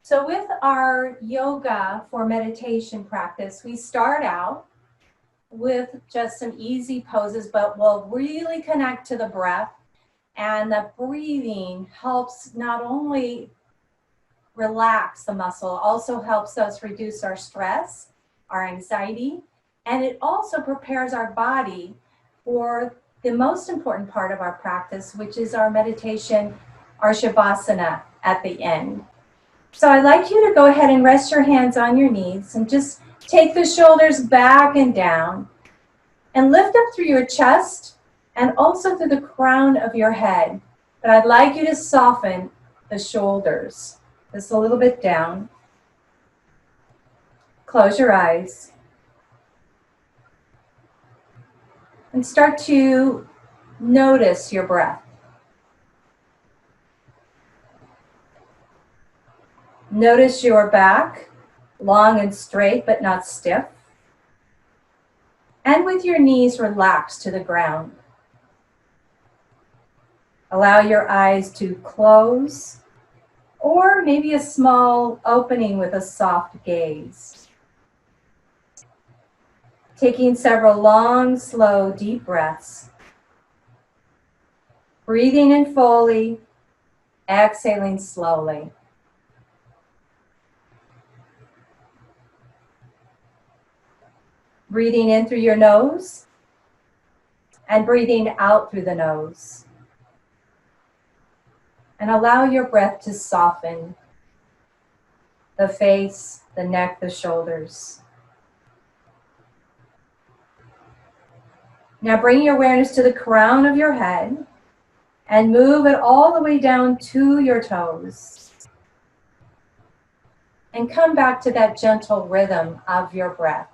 So with our yoga for meditation practice, we start out with just some easy poses, but we'll really connect to the breath. And the breathing helps not only relax the muscle, also helps us reduce our stress, our anxiety, and it also prepares our body for the most important part of our practice, which is our meditation, our shavasana at the end. So I'd like you to go ahead and rest your hands on your knees and just take the shoulders back and down and lift up through your chest and also through the crown of your head. But I'd like you to soften the shoulders just a little bit down. Close your eyes and start to notice your breath. Notice your back, long and straight but not stiff. And with your knees relaxed to the ground. Allow your eyes to close, or maybe a small opening with a soft gaze. Taking several long, slow, deep breaths. Breathing in fully, exhaling slowly. Breathing in through your nose and breathing out through the nose. And allow your breath to soften the face, the neck, the shoulders. Now bring your awareness to the crown of your head and move it all the way down to your toes. And come back to that gentle rhythm of your breath.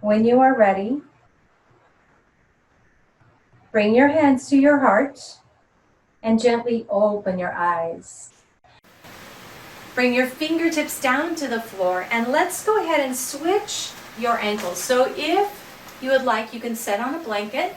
When you are ready, bring your hands to your heart and gently open your eyes. Bring your fingertips down to the floor and let's go ahead and switch your ankles. So if you would like, you can sit on a blanket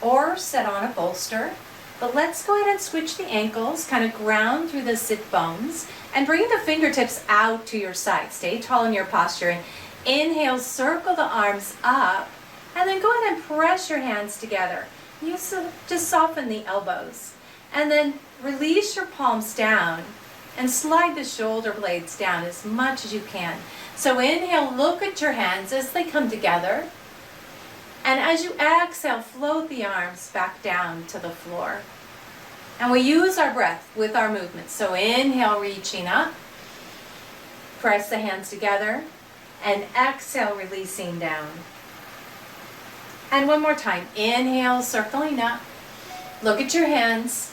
or sit on a bolster. But let's go ahead and switch the ankles, kind of ground through the sit bones, and bring the fingertips out to your side. Stay tall in your posture. And inhale, circle the arms up, and then go ahead and press your hands together. You just soften the elbows. And then release your palms down and slide the shoulder blades down as much as you can. So inhale, look at your hands as they come together. And as you exhale, float the arms back down to the floor. And we use our breath with our movement. So inhale, reaching up. Press the hands together. And exhale, releasing down. And one more time. Inhale, circling up. Look at your hands.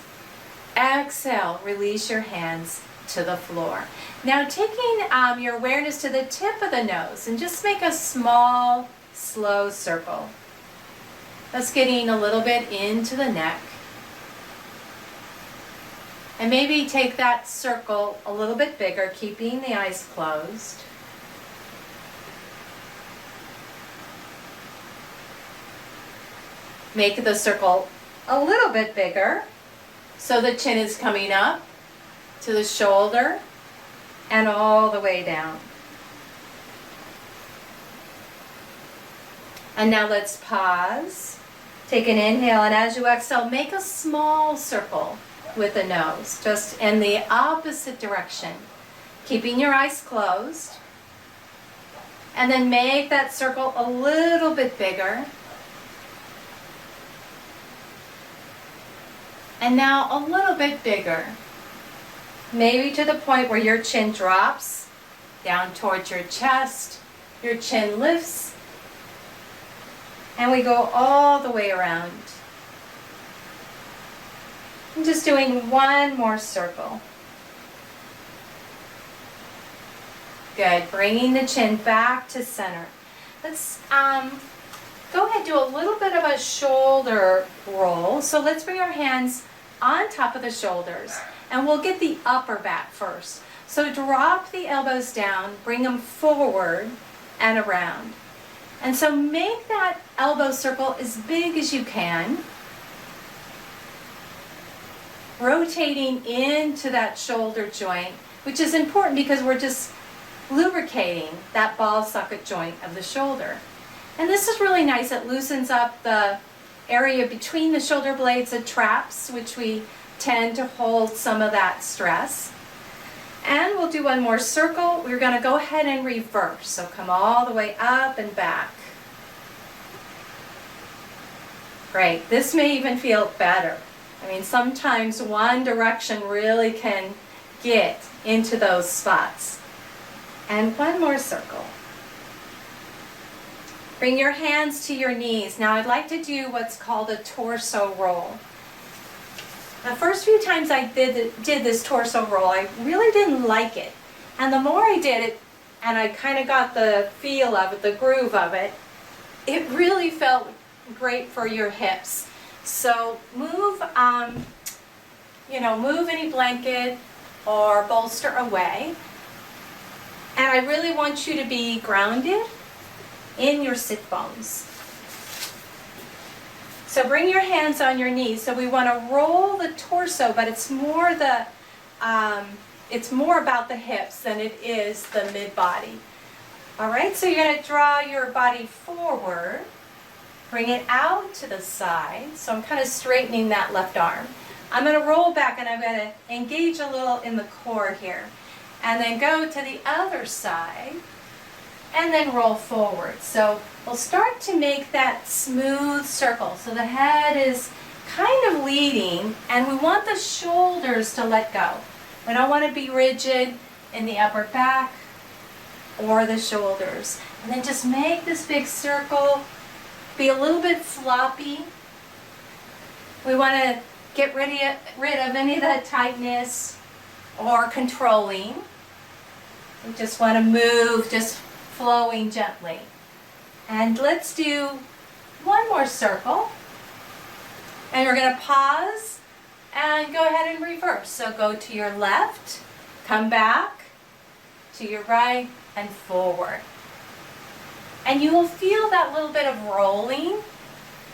Exhale, release your hands to the floor. Now taking your awareness to the tip of the nose and just make a small, slow circle. That's getting a little bit into the neck. And maybe take that circle a little bit bigger, keeping the eyes closed. Make the circle a little bit bigger so the chin is coming up to the shoulder and all the way down. And now let's pause. Take an inhale, and as you exhale, make a small circle with the nose, just in the opposite direction, keeping your eyes closed. And then make that circle a little bit bigger. And now a little bit bigger. Maybe to the point where your chin drops down towards your chest, your chin lifts, and we go all the way around. I'm just doing one more circle. Good, bringing the chin back to center. Let's go ahead and do a little bit of a shoulder roll. So let's bring our hands on top of the shoulders, and we'll get the upper back first. So drop the elbows down, bring them forward, and around. And so make that elbow circle as big as you can, rotating into that shoulder joint, which is important because we're just lubricating that ball socket joint of the shoulder. And this is really nice. It loosens up the area between the shoulder blades that traps, which we tend to hold some of that stress. And we'll do one more circle. We're going to go ahead and reverse. So come all the way up and back. Great. This may even feel better. I mean, sometimes one direction really can get into those spots. And one more circle. Bring your hands to your knees. Now I'd like to do what's called a torso roll. The first few times I did this torso roll, I really didn't like it. And the more I did it, and I kind of got the feel of it, the groove of it, it really felt great for your hips. So move, move any blanket or bolster away. And I really want you to be grounded in your sit bones. So bring your hands on your knees. So we want to roll the torso, but it's more about the hips than it is the mid-body. All right, so you're going to draw your body forward, bring it out to the side. So I'm kind of straightening that left arm. I'm going to roll back and I'm going to engage a little in the core here. And then go to the other side and then roll forward. So we'll start to make that smooth circle. So the head is kind of leading and we want the shoulders to let go. We don't want to be rigid in the upper back or the shoulders. And then just make this big circle, be a little bit floppy. We want to get rid of any of that tightness or controlling. We just want to move, just flowing gently. And let's do one more circle. And we're going to pause and go ahead and reverse. So go to your left, come back, to your right, and forward. And you will feel that little bit of rolling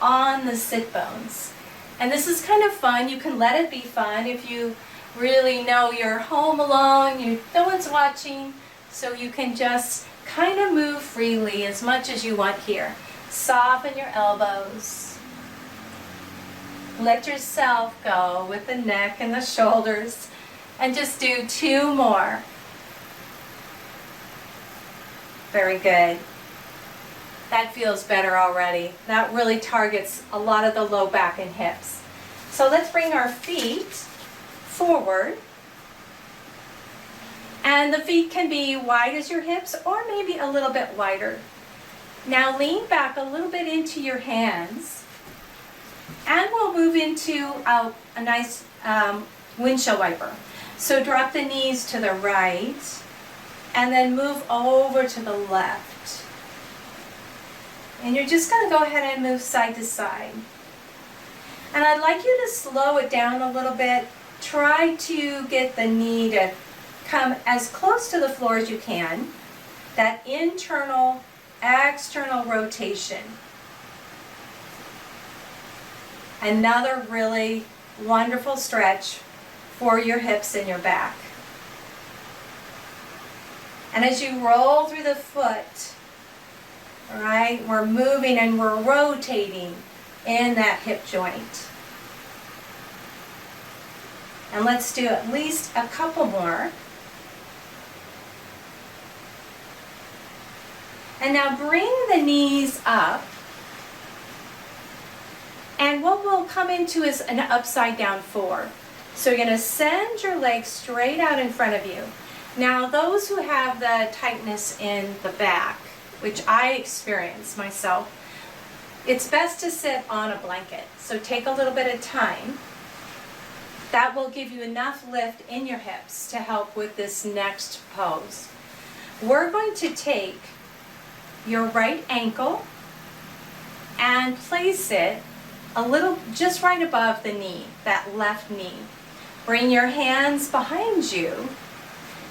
on the sit bones. And this is kind of fun. You can let it be fun if you really know you're home alone, no one's watching, so you can just kind of move freely as much as you want here. Soften your elbows. Let yourself go with the neck and the shoulders. And just do two more. Very good. That feels better already. That really targets a lot of the low back and hips. So let's bring our feet forward. And the feet can be wide as your hips or maybe a little bit wider. Now lean back a little bit into your hands. And we'll move into a nice windshield wiper. So drop the knees to the right and then move over to the left. And you're just going to go ahead and move side to side. And I'd like you to slow it down a little bit. Try to get the knee to come as close to the floor as you can. That internal, external rotation. Another really wonderful stretch for your hips and your back. And as you roll through the foot, all right, we're moving and we're rotating in that hip joint. And let's do at least a couple more. And now bring the knees up. And what we'll come into is an upside down four. So you're going to send your legs straight out in front of you. Now those who have the tightness in the back, which I experience myself, it's best to sit on a blanket. So take a little bit of time. That will give you enough lift in your hips to help with this next pose. We're going to take your right ankle and place it a little just right above the knee, that left knee. Bring your hands behind you.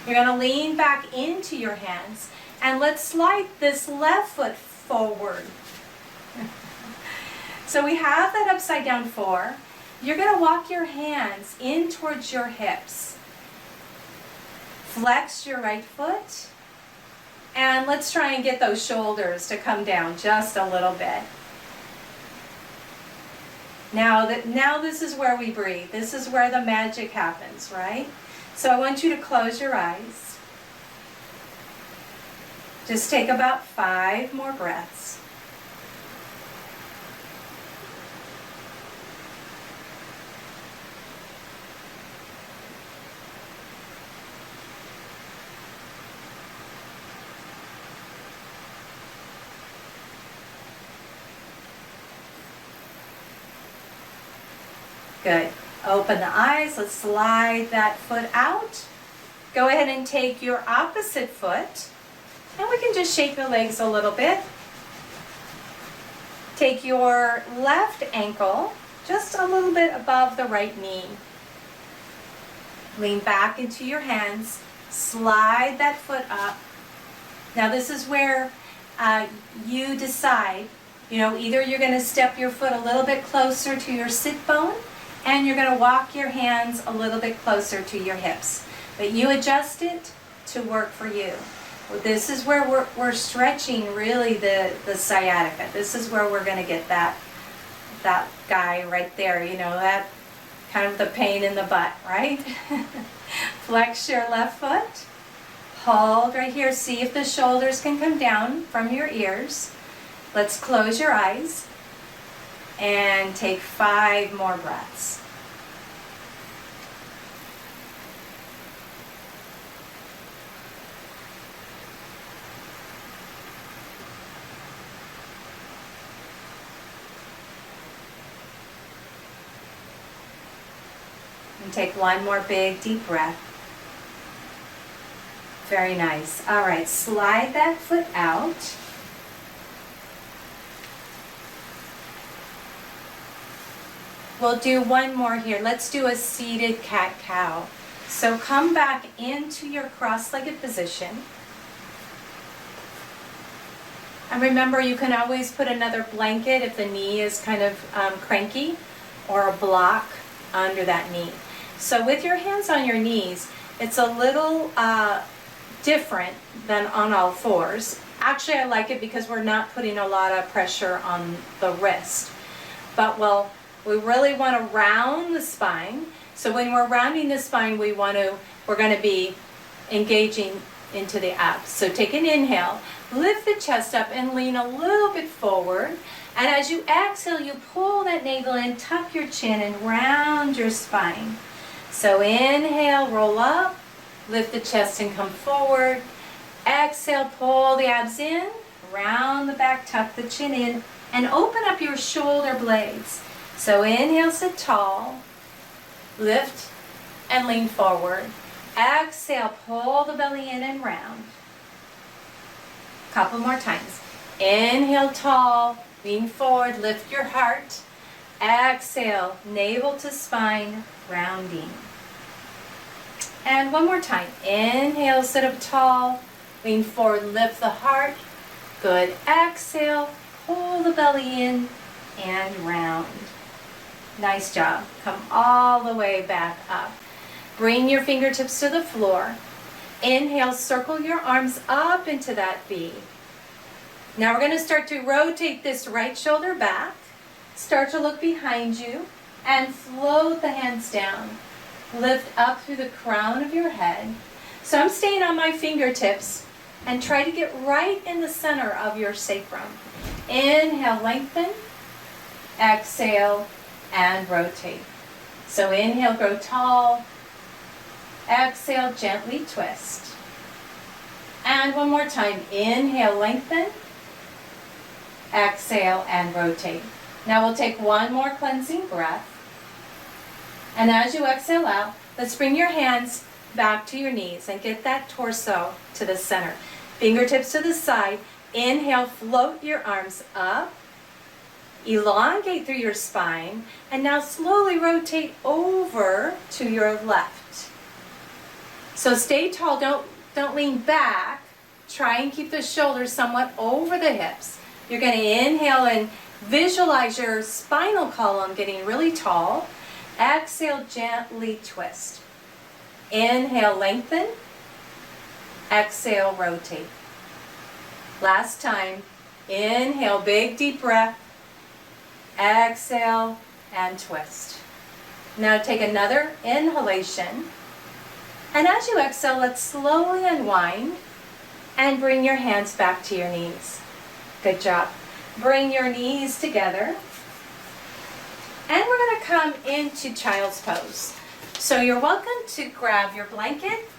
You're going to lean back into your hands And let's slide this left foot forward. So we have that upside down 4. You're going to walk your hands in towards your hips. Flex your right foot. And let's try and get those shoulders to come down just a little bit. Now this is where we breathe. This is where the magic happens, right? So I want you to close your eyes. Just take about 5 more breaths. Good. Open the eyes. Let's slide that foot out. Go ahead and take your opposite foot, and we can just shake the legs a little bit. Take your left ankle just a little bit above the right knee. Lean back into your hands. Slide that foot up. Now this is where you decide, either you're going to step your foot a little bit closer to your sit bone, and you're going to walk your hands a little bit closer to your hips. But you adjust it to work for you. Well, this is where we're stretching really the sciatica. This is where we're going to get that guy right there, that kind of the pain in the butt, right? Flex your left foot. Hold right here. See if the shoulders can come down from your ears. Let's close your eyes. And take 5 more breaths. And take 1 more big deep breath. Very nice. All right, slide that foot out. We'll do 1 more here. Let's do a seated cat-cow. So come back into your cross-legged position. And remember, you can always put another blanket if the knee is kind of cranky, or a block under that knee. So with your hands on your knees, it's a little different than on all 4s. Actually, I like it because we're not putting a lot of pressure on the wrist. But we really want to round the spine. So when we're rounding the spine, we're going to be engaging into the abs. So take an inhale, lift the chest up and lean a little bit forward. And as you exhale, you pull that navel in, tuck your chin and round your spine. So inhale, roll up, lift the chest and come forward. Exhale, pull the abs in, round the back, tuck the chin in, and open up your shoulder blades. So inhale, sit tall, lift and lean forward. Exhale, pull the belly in and round. Couple more times. Inhale, tall, lean forward, lift your heart. Exhale, navel to spine, rounding. And 1 more time. Inhale, sit up tall, lean forward, lift the heart. Good. Exhale, pull the belly in and round. Nice job. Come all the way back up. Bring your fingertips to the floor. Inhale, circle your arms up into that V. Now we're going to start to rotate this right shoulder back. Start to look behind you and float the hands down. Lift up through the crown of your head. So I'm staying on my fingertips and try to get right in the center of your sacrum. Inhale, lengthen. Exhale, and rotate. So inhale, grow tall. Exhale, gently twist. And 1 more time. Inhale, lengthen. Exhale, and rotate. Now we'll take 1 more cleansing breath. And as you exhale out, let's bring your hands back to your knees and get that torso to the center. Fingertips to the side. Inhale, float your arms up. Elongate through your spine, and now slowly rotate over to your left. So stay tall, don't lean back. try and keep the shoulders somewhat over the hips. You're going to inhale and visualize your spinal column getting really tall. Exhale, gently twist. Inhale, lengthen. Exhale, rotate. Last time. Inhale, big deep breath. Exhale and twist. Now take another inhalation. And as you exhale, let's slowly unwind and bring your hands back to your knees. Good job. Bring your knees together. And we're going to come into child's pose. So you're welcome to grab your blanket.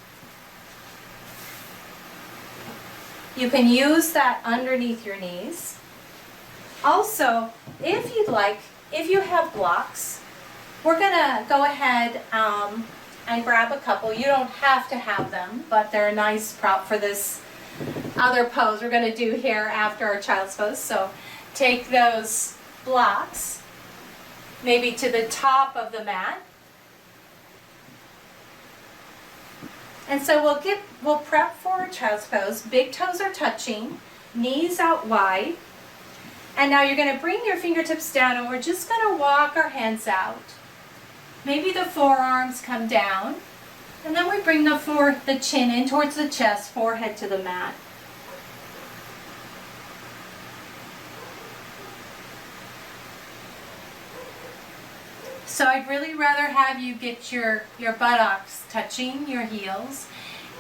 You can use that underneath your knees. Also, if you'd like, if you have blocks, we're going to go ahead and grab a couple. You don't have to have them, but they're a nice prop for this other pose we're going to do here after our child's pose. So take those blocks, maybe to the top of the mat. And so we'll prep for our child's pose. Big toes are touching, knees out wide. And now you're going to bring your fingertips down and we're just going to walk our hands out. Maybe the forearms come down. And then we bring the chin in towards the chest, forehead to the mat. So I'd really rather have you get your buttocks touching your heels.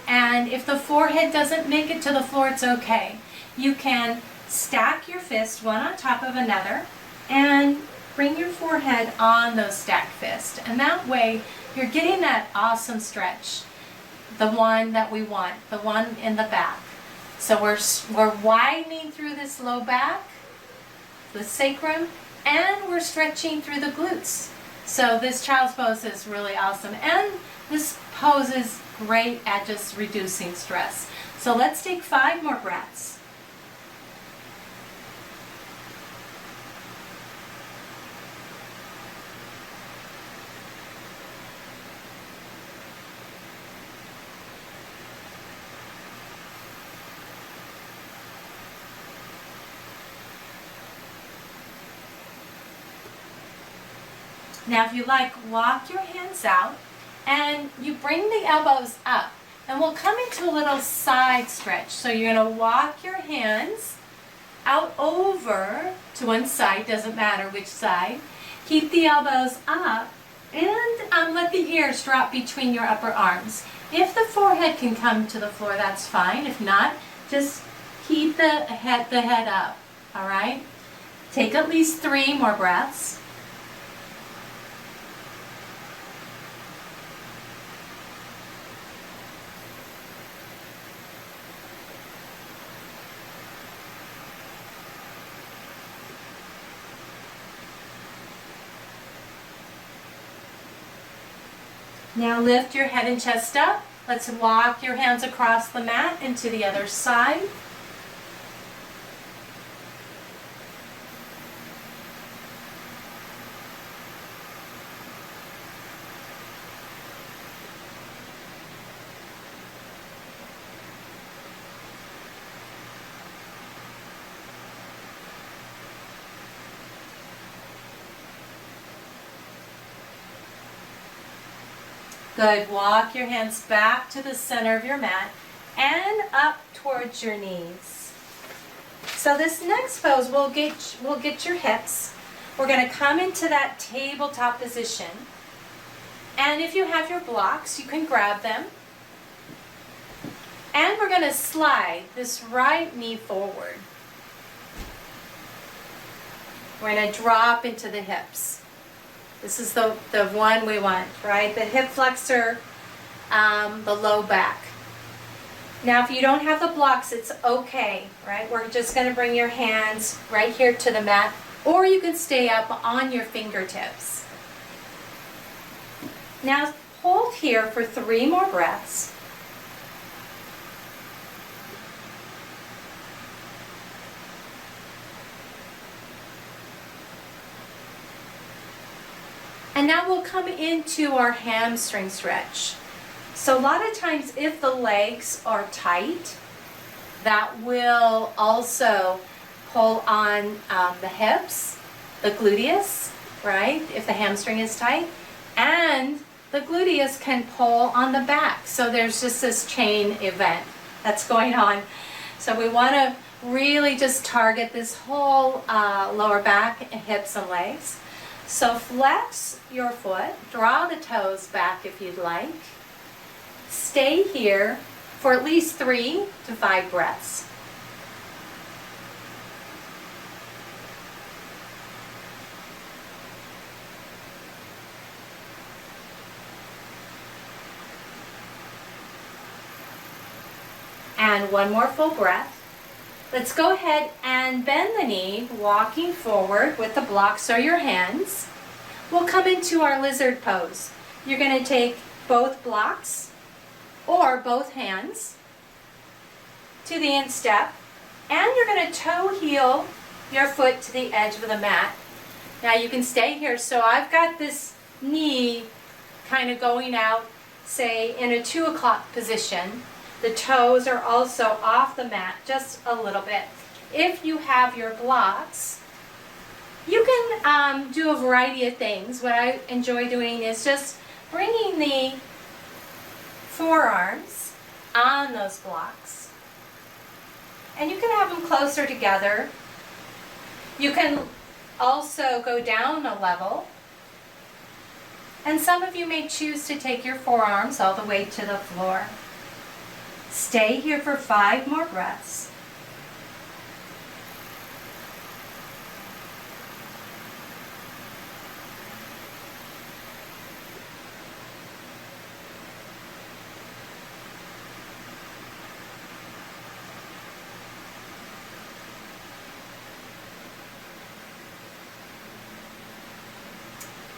And if the forehead doesn't make it to the floor, it's okay. You can stack your fists one on top of another and bring your forehead on those stacked fists. And that way you're getting that awesome stretch, the one that we want, the one in the back. So we're widening through this low back, the sacrum, and we're stretching through the glutes. So this child's pose is really awesome. And this pose is great at just reducing stress. So let's take 5 more breaths. Now if you like, walk your hands out and you bring the elbows up and we'll come into a little side stretch. So you're going to walk your hands out over to one side, doesn't matter which side. Keep the elbows up and let the ears drop between your upper arms. If the forehead can come to the floor, that's fine. If not, just keep the head up, all right? Take at least 3 more breaths. Now lift your head and chest up. Let's walk your hands across the mat into the other side. Good. Walk your hands back to the center of your mat and up towards your knees. So this next pose, we'll get your hips. We're going to come into that tabletop position. And if you have your blocks, you can grab them. And we're going to slide this right knee forward. We're going to drop into the hips. This is the one we want, right? The hip flexor, the low back. Now, if you don't have the blocks, it's okay, right? We're just going to bring your hands right here to the mat, or you can stay up on your fingertips. Now, hold here for 3 more breaths. And now we'll come into our hamstring stretch. So a lot of times if the legs are tight, That will also pull on the hips, the gluteus, right, if the hamstring is tight, and the gluteus can pull on the back. So there's just this chain event that's going on. So we want to really just target this whole lower back, hips, and legs. So flex your foot, draw the toes back if you'd like. Stay here for at least 3 to 5 breaths. And one more full breath. Let's go ahead and bend the knee, walking forward with the blocks or your hands. We'll come into our lizard pose. You're going to take both blocks or both hands to the instep, and you're going to toe heel your foot to the edge of the mat. Now you can stay here. So I've got this knee kind of going out, say in a 2 o'clock position. The toes are also off the mat just a little bit. If you have your blocks, you can do a variety of things. What I enjoy doing is just bringing the forearms on those blocks. And you can have them closer together. You can also go down a level. And some of you may choose to take your forearms all the way to the floor. Stay here for 5 more breaths.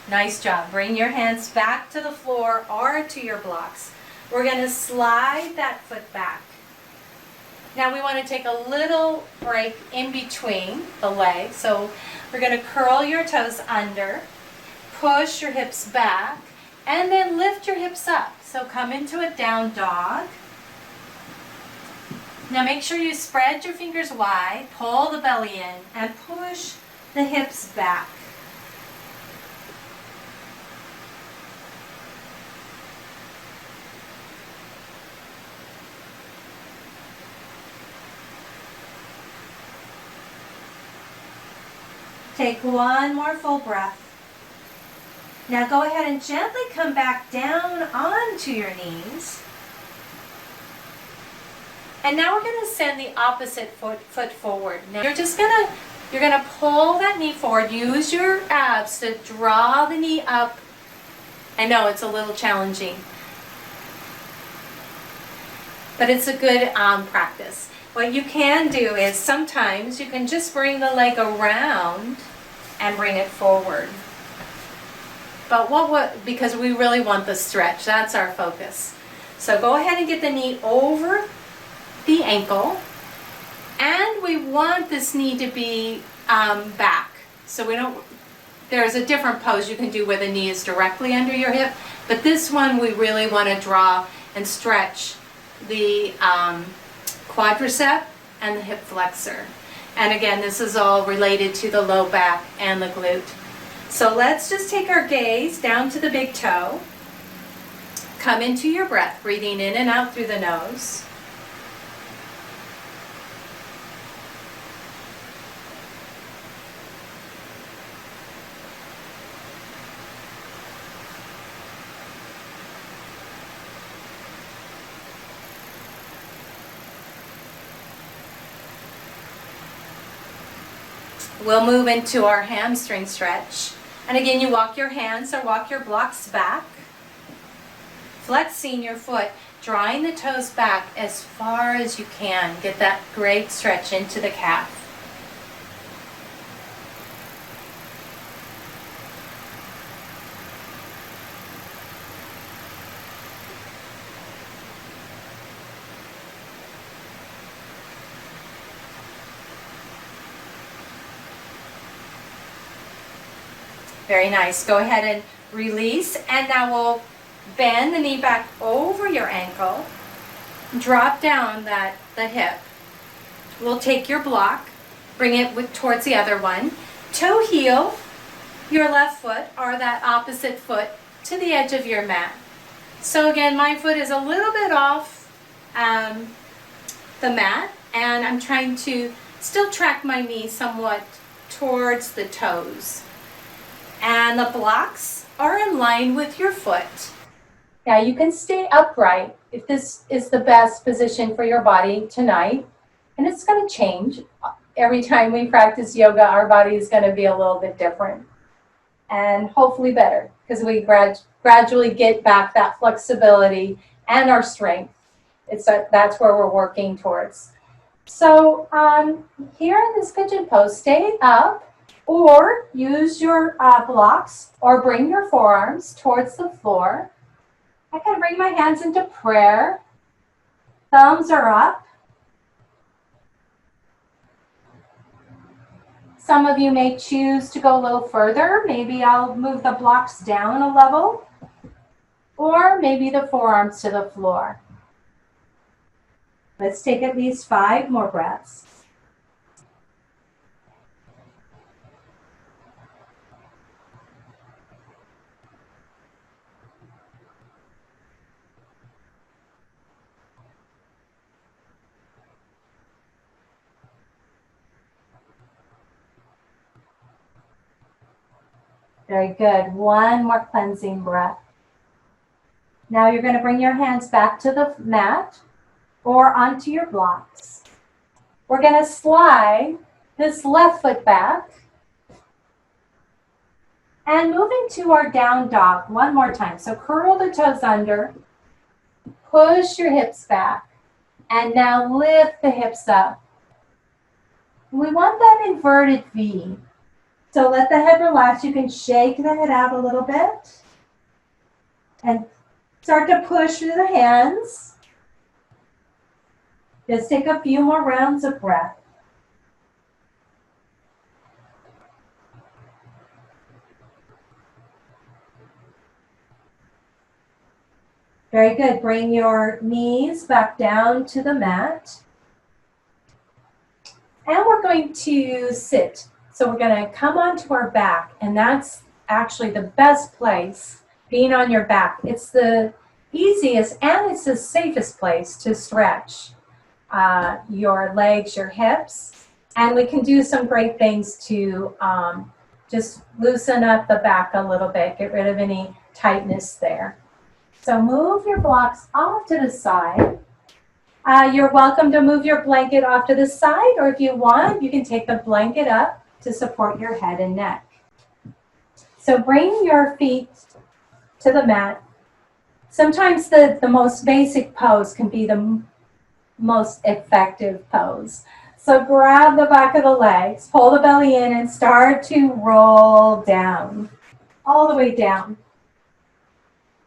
Nice job. Bring your hands back to the floor or to your blocks. We're going to slide that foot back. Now we want to take a little break in between the legs. So we're going to curl your toes under, push your hips back, and then lift your hips up. So come into a down dog. Now make sure you spread your fingers wide, pull the belly in, and push the hips back. Take one more full breath. Now go ahead and gently come back down onto your knees. And now we're going to send the opposite foot forward. Now you're gonna pull that knee forward. Use your abs to draw the knee up. I know it's a little challenging, but it's a good practice. What you can do is sometimes you can just bring the leg around and bring it forward. But because we really want the stretch, that's our focus. So go ahead and get the knee over the ankle, and we want this knee to be back. So there's a different pose you can do where the knee is directly under your hip, but this one we really want to draw and stretch the quadricep and the hip flexor. And again, this is all related to the low back and the glute. So let's just take our gaze down to the big toe. Come into your breath, breathing in and out through the nose. We'll move into our hamstring stretch. And again, you walk your hands or walk your blocks back, flexing your foot, drawing the toes back as far as you can. Get that great stretch into the calf. Very nice. Go ahead and release, and now we'll bend the knee back over your ankle, drop down the hip, we'll take your block, bring it towards the other one, toe heel your left foot or that opposite foot to the edge of your mat. So again, my foot is a little bit off the mat, and I'm trying to still track my knee somewhat towards the toes. And the blocks are in line with your foot. Now you can stay upright if this is the best position for your body tonight, and it's going to change. Every time we practice yoga, our body is going to be a little bit different, and hopefully better, because we gradually get back that flexibility and our strength. That's where we're working towards. So here in this pigeon pose, stay up or use your blocks or bring your forearms towards the floor. I can bring my hands into prayer. Thumbs are up. Some of you may choose to go a little further. Maybe I'll move the blocks down a level, or maybe the forearms to the floor. Let's take at least 5 more breaths. Very good. One more cleansing breath. Now you're going to bring your hands back to the mat or onto your blocks. We're going to slide this left foot back and move into our down dog one more time. So curl the toes under, push your hips back, and now lift the hips up. We want that inverted V. So let the head relax. You can shake the head out a little bit and start to push through the hands. Just take a few more rounds of breath. Very good. Bring your knees back down to the mat. And we're going to sit. So we're going to come onto our back, and that's actually the best place, being on your back. It's the easiest and it's the safest place to stretch your legs, your hips, and we can do some great things to just loosen up the back a little bit, get rid of any tightness there. So move your blocks off to the side. You're welcome to move your blanket off to the side, or if you want, you can take the blanket up to support your head and neck. So bring your feet to the mat. Sometimes the most basic pose can be the most effective pose. So grab the back of the legs, pull the belly in, and start to roll down, all the way down.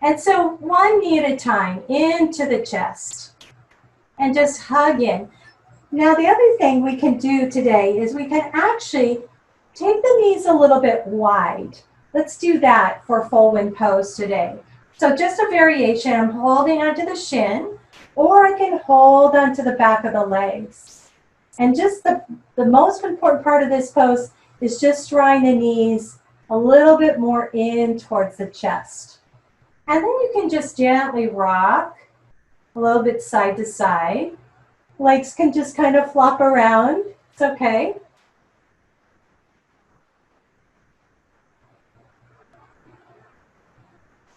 And so one knee at a time into the chest, and just hug in. Now the other thing we can do today is we can actually take the knees a little bit wide. Let's do that for full wind pose today. So just a variation. I'm holding onto the shin, or I can hold onto the back of the legs. And just the most important part of this pose is just drawing the knees a little bit more in towards the chest. And then you can just gently rock a little bit side to side. Legs can just kind of flop around. It's okay.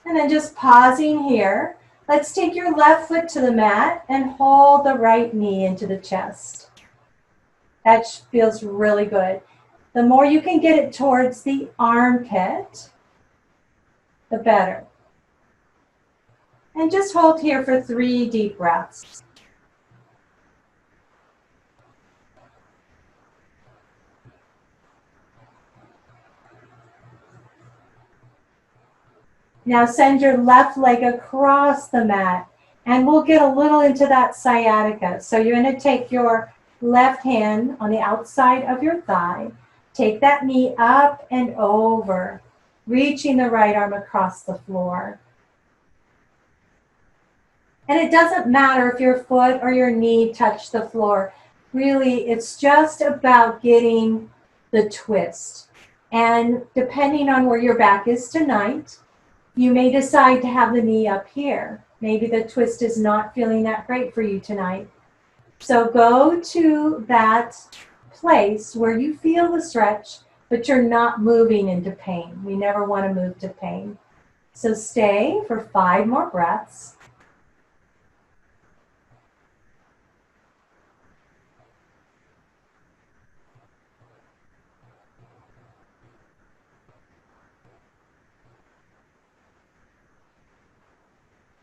And then just pausing here. Let's take your left foot to the mat and hold the right knee into the chest. That feels really good. The more you can get it towards the armpit, the better. And just hold here for 3 deep breaths. Now send your left leg across the mat, and we'll get a little into that sciatica. So you're going to take your left hand on the outside of your thigh, take that knee up and over, reaching the right arm across the floor. And it doesn't matter if your foot or your knee touch the floor. Really, it's just about getting the twist. And depending on where your back is tonight, you may decide to have the knee up here. Maybe the twist is not feeling that great for you tonight. So go to that place where you feel the stretch, but you're not moving into pain. We never want to move to pain. So stay for 5 more breaths.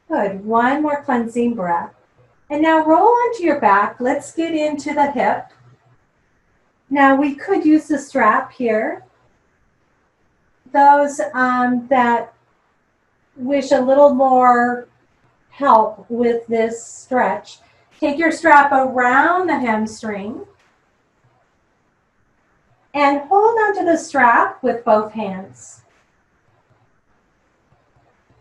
Good. 1 more cleansing breath. And now roll onto your back. Let's get into the hip. Now we could use the strap here. Those that wish a little more help with this stretch, take your strap around the hamstring and hold onto the strap with both hands.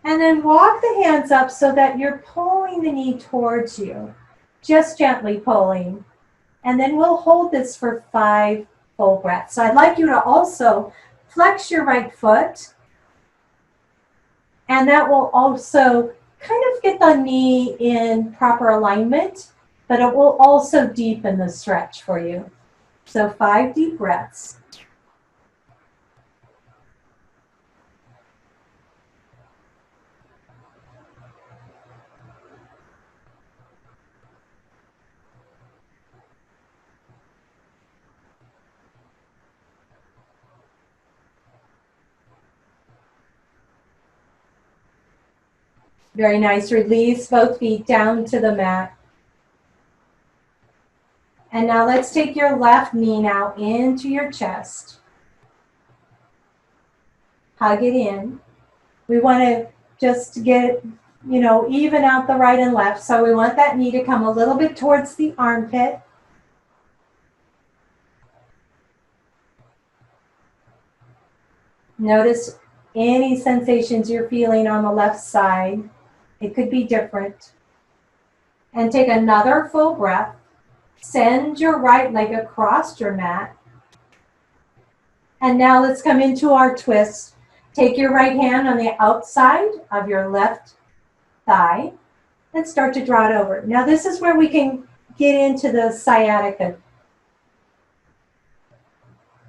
And then walk the hands up so that you're pulling the knee towards you, just gently pulling. And then we'll hold this for 5 full breaths. So I'd like you to also flex your right foot, and that will also kind of get the knee in proper alignment, but it will also deepen the stretch for you. So 5 deep breaths. Very nice. Release both feet down to the mat. And now let's take your left knee now into your chest. Hug it in. We want to just get, even out the right and left. So we want that knee to come a little bit towards the armpit. Notice any sensations you're feeling on the left side. It could be different. And take another full breath. Send your right leg across your mat. And now let's come into our twist. Take your right hand on the outside of your left thigh and start to draw it over. Now this is where we can get into the sciatica.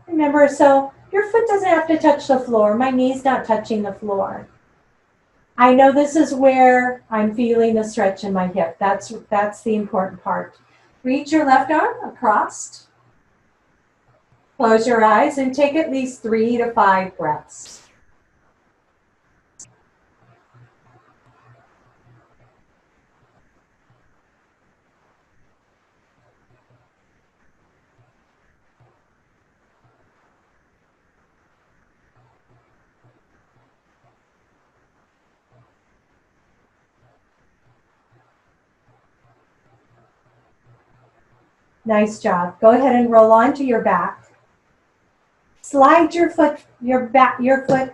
Remember, so your foot doesn't have to touch the floor. My knee's not touching the floor. I know this is where I'm feeling the stretch in my hip. That's the important part. Reach your left arm across. Close your eyes and take at least 3 to 5 breaths. Nice job. Go ahead and roll onto your back. Slide your foot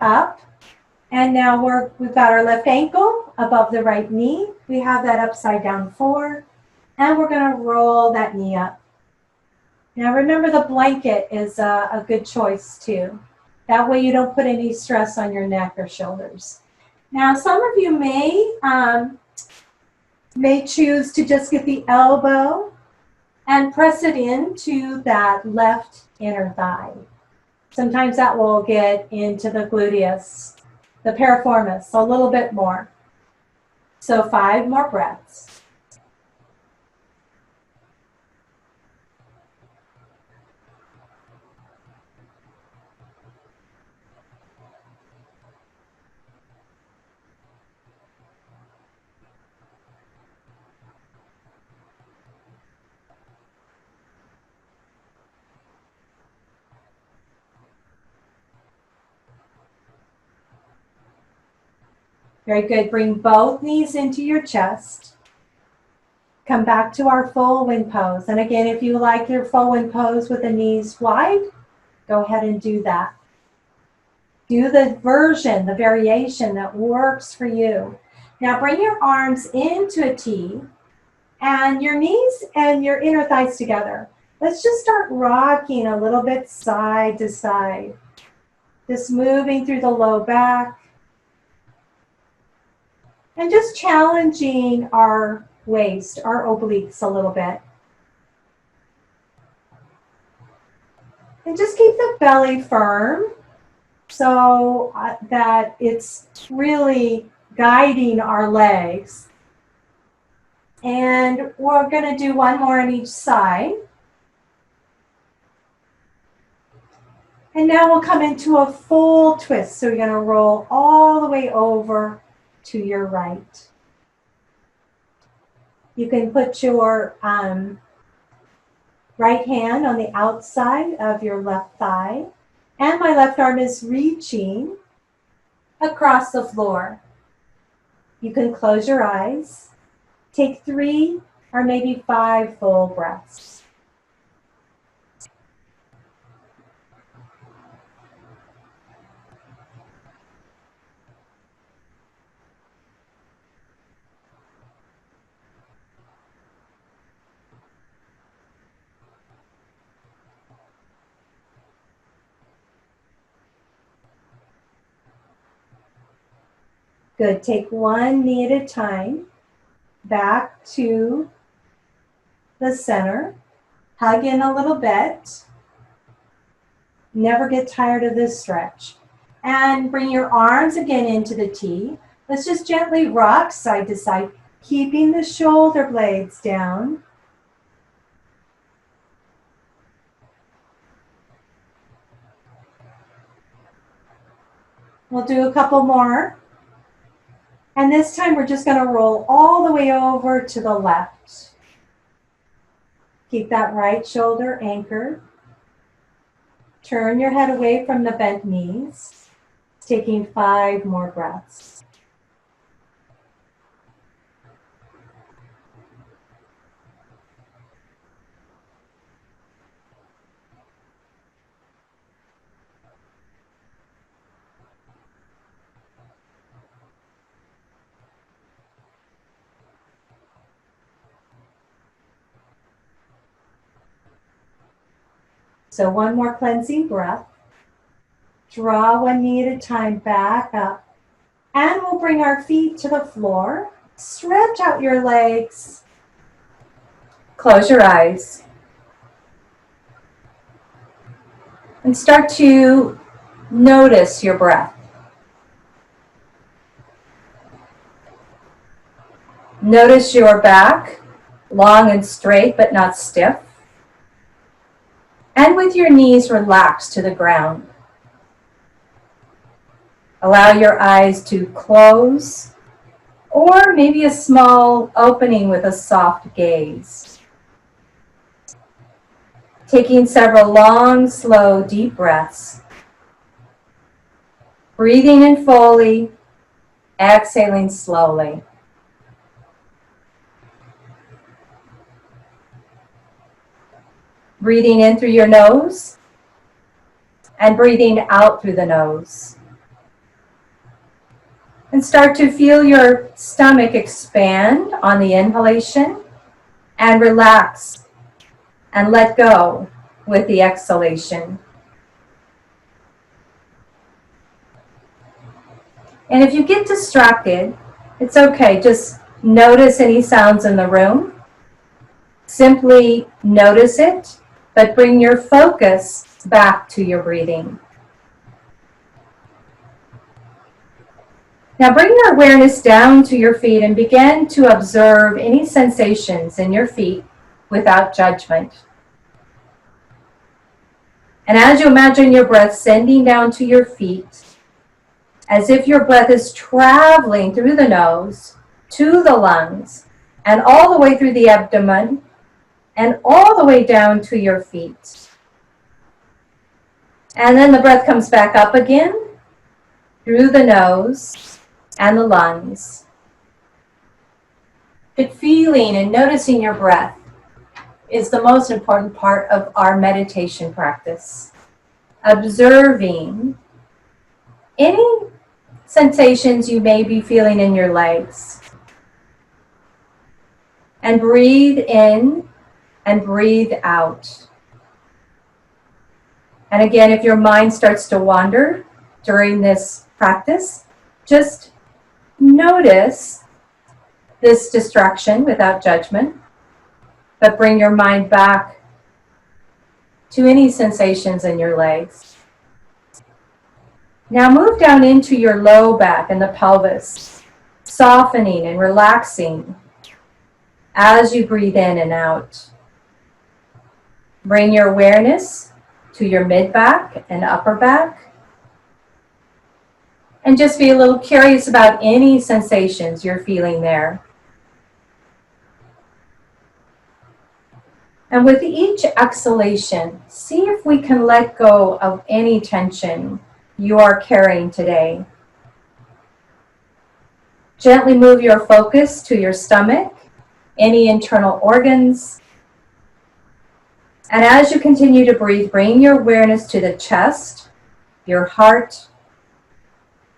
up. And now we've got our left ankle above the right knee. We have that upside down forward. And we're going to roll that knee up. Now remember, the blanket is a good choice too. That way you don't put any stress on your neck or shoulders. Now some of you may choose to just get the elbow and press it into that left inner thigh. Sometimes that will get into the gluteus, the piriformis, a little bit more. So 5 more breaths. Very good. Bring both knees into your chest. Come back to our full wind pose. And again, if you like your full wind pose with the knees wide, go ahead and do that. Do the version, the variation that works for you. Now bring your arms into a T and your knees and your inner thighs together. Let's just start rocking a little bit side to side. Just moving through the low back. And just challenging our waist, our obliques a little bit. And just keep the belly firm so that it's really guiding our legs. And we're going to do one more on each side. And now we'll come into a full twist. So you're going to roll all the way over to your right. You can put your right hand on the outside of your left thigh. And my left arm is reaching across the floor. You can close your eyes. Take 3 or maybe 5 full breaths. Good. Take one knee at a time. Back to the center. Hug in a little bit. Never get tired of this stretch. And bring your arms again into the T. Let's just gently rock side to side, keeping the shoulder blades down. We'll do a couple more. And this time we're just going to roll all the way over to the left. Keep that right shoulder anchored. Turn your head away from the bent knees. Taking 5 more breaths. So one more cleansing breath. Draw one knee at a time back up. And we'll bring our feet to the floor. Stretch out your legs. Close your eyes. And start to notice your breath. Notice your back, long and straight but not stiff. And with your knees relaxed to the ground. Allow your eyes to close, or maybe a small opening with a soft gaze. Taking several long, slow, deep breaths. Breathing in fully, exhaling slowly. Breathing in through your nose and breathing out through the nose. And start to feel your stomach expand on the inhalation and relax and let go with the exhalation. And if you get distracted, it's okay. Just notice any sounds in the room. Simply notice it, but bring your focus back to your breathing. Now bring your awareness down to your feet and begin to observe any sensations in your feet without judgment. And as you imagine your breath sending down to your feet, as if your breath is traveling through the nose to the lungs and all the way through the abdomen and all the way down to your feet. And then the breath comes back up again through the nose and the lungs. But feeling and noticing your breath is the most important part of our meditation practice. Observing any sensations you may be feeling in your legs. And breathe in and breathe out. And again, if your mind starts to wander during this practice, just notice this distraction without judgment, but bring your mind back to any sensations in your legs. Now move down into your low back and the pelvis, softening and relaxing as you breathe in and out. Bring your awareness to your mid back and upper back, and just be a little curious about any sensations you're feeling there. And with each exhalation, see if we can let go of any tension you are carrying today. Gently move your focus to your stomach, any internal organs. And as you continue to breathe, bring your awareness to the chest, your heart,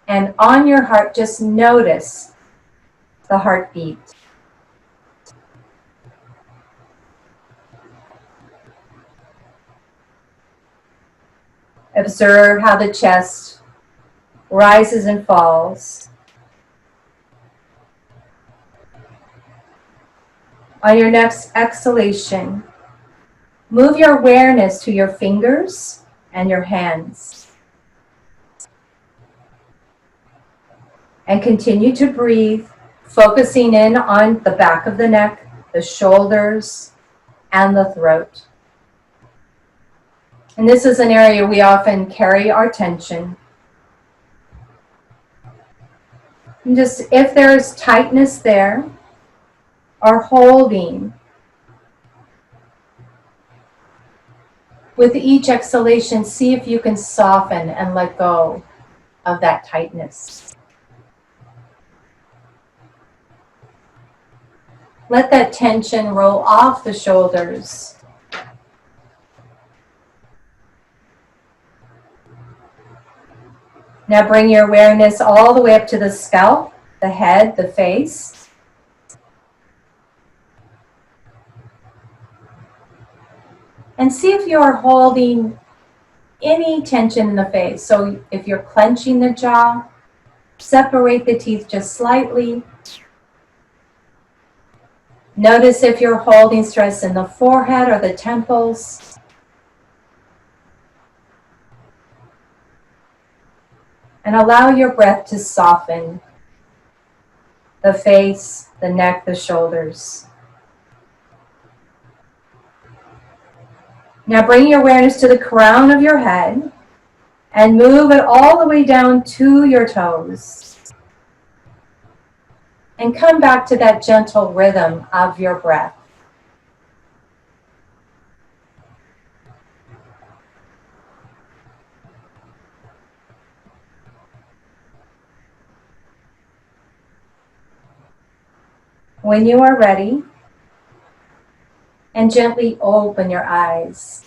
and on your heart, just notice the heartbeat. Observe how the chest rises and falls. On your next exhalation, move your awareness to your fingers and your hands. And continue to breathe, focusing in on the back of the neck, the shoulders, and the throat. And this is an area we often carry our tension. And just if there's tightness there or holding, with each exhalation, see if you can soften and let go of that tightness. Let that tension roll off the shoulders. Now bring your awareness all the way up to the scalp, the head, the face. And see if you are holding any tension in the face. So if you're clenching the jaw, separate the teeth just slightly. Notice if you're holding stress in the forehead or the temples. And allow your breath to soften the face, the neck, the shoulders. Now bring your awareness to the crown of your head and move it all the way down to your toes. And come back to that gentle rhythm of your breath. When you are ready, and gently open your eyes.